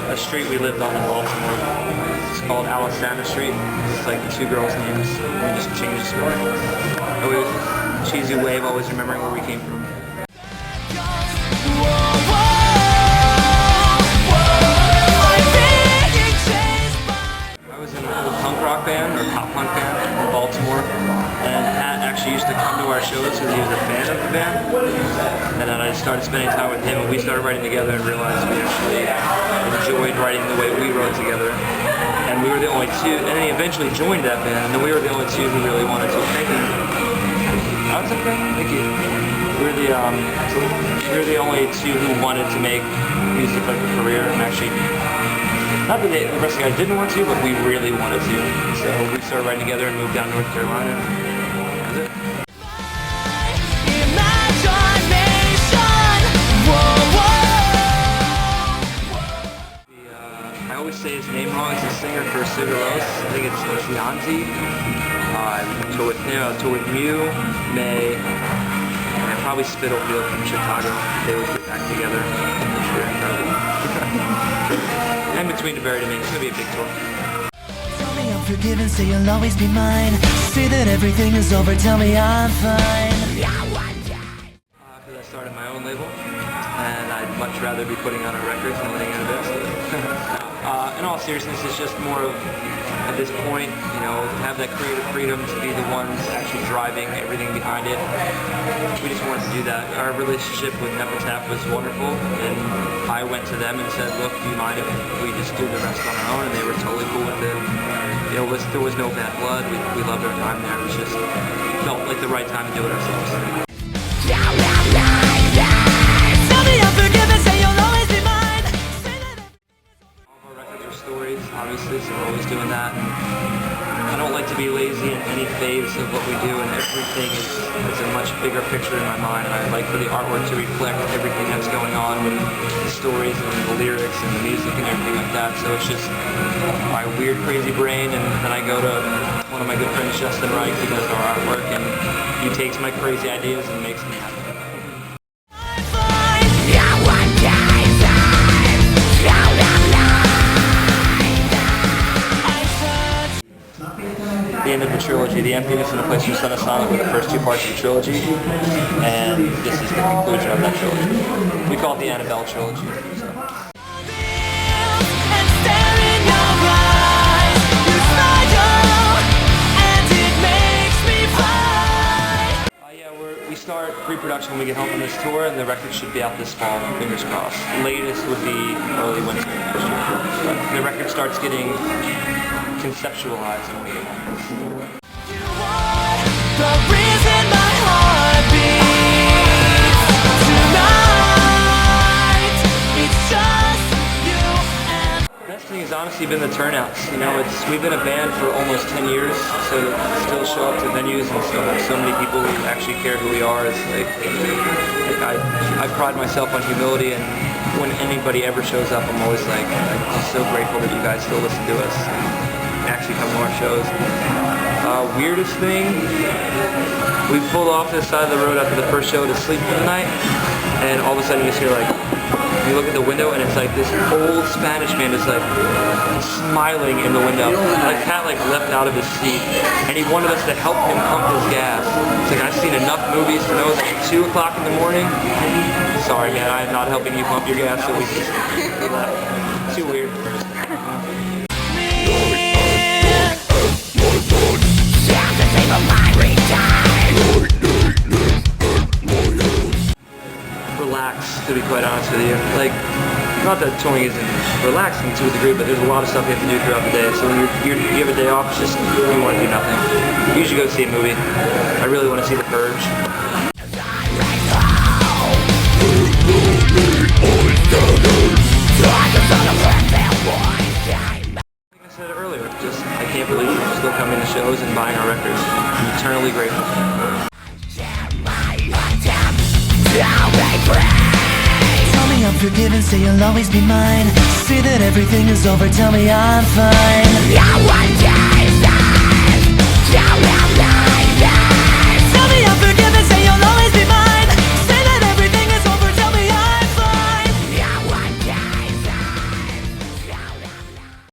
a street we lived on in Baltimore. It's called Alesana Street. It's like the two girls' names. We just changed the story. Always cheesy way of always remembering where we came from. I was in a little punk rock band, or pop punk band, in Baltimore, and Pat actually used to come to our shows because he was a fan of the band. And then I started spending time with him, and we started writing together and realized we actually enjoyed writing the way we wrote together. And we were the only two, and then he eventually joined that band, and then we were the only two who really wanted to. Thank you. Oh, it's okay. Thank you. We were the only two who wanted to make music like a career, and actually, not that the rest of the guys didn't want to, but we really wanted to. So we started writing together and moved down to North Carolina. That was it. I always say his name wrong. He's a singer for Cigaros. I think it's Chianti. I tour with him. I tour with Mew, May, and probably Spittlefield from Chicago. They would get back together. And between the Buried and me, it's gonna be a big tour. Tell me I'm forgiven, say you'll always be mine. Say that everything is over, tell me I'm fine. Because I started my own label, and I'd much rather be putting out our records than letting it invest. In all seriousness, it's just more of, at this point, you know, have that creative freedom to be the ones actually driving everything behind it. We just wanted to do that. Our relationship with Epitaph was wonderful, and I went to them and said, look, do you mind if we just do the rest on our own? And they were totally cool with it. You know, there was no bad blood. We loved our time there. It was just felt like the right time to do it ourselves. Obviously, so we're always doing that. I don't like to be lazy in any phase of what we do, and everything is a much bigger picture in my mind, and I like for the artwork to reflect everything that's going on with the stories and the lyrics and the music and everything like that. So it's just my weird, crazy brain, and then I go to one of my good friends, Justin Reich, who does our artwork, and he takes my crazy ideas and makes them happen. The end of the trilogy, The Emptiness and the Place for Alesana were the first two parts of the trilogy, and this is the conclusion of that trilogy. We call it the Annabelle trilogy. So. We start pre-production when we get home from this tour, and the record should be out this fall, fingers crossed. Latest would be early winter next year. But the record starts getting conceptualized when we get home. The reason my heart beats tonight, it's just you and... The best thing has honestly been the turnouts. You know, we've been a band for almost 10 years, so to still show up to venues and still have so many people who actually care who we are is like I pride myself on humility, and when anybody ever shows up, I'm always like, I'm just so grateful that you guys still listen to us and actually come to our shows. Weirdest thing, we pulled off to the side of the road after the first show to sleep for the night, and all of a sudden you just hear like, you look at the window and it's like this old Spanish man is like smiling in the window. Like Pat like leapt out of his seat, and he wanted us to help him pump his gas. It's like, I've seen enough movies to know it's like 2 o'clock in the morning. Sorry man, I am not helping you pump your gas, so we just left. Too weird. Relax, to be quite honest with you. Like, not that touring isn't relaxing to a degree, but there's a lot of stuff you have to do throughout the day. So when you have a day off, it's just you want to do nothing. You usually go see a movie. I really want to see The Purge. Like I said earlier, just I can't believe you're still coming to shows and buying our records. I'm eternally grateful. Tell me I'm forgiven, say you'll always be mine. Say that everything is over, tell me I'm fine.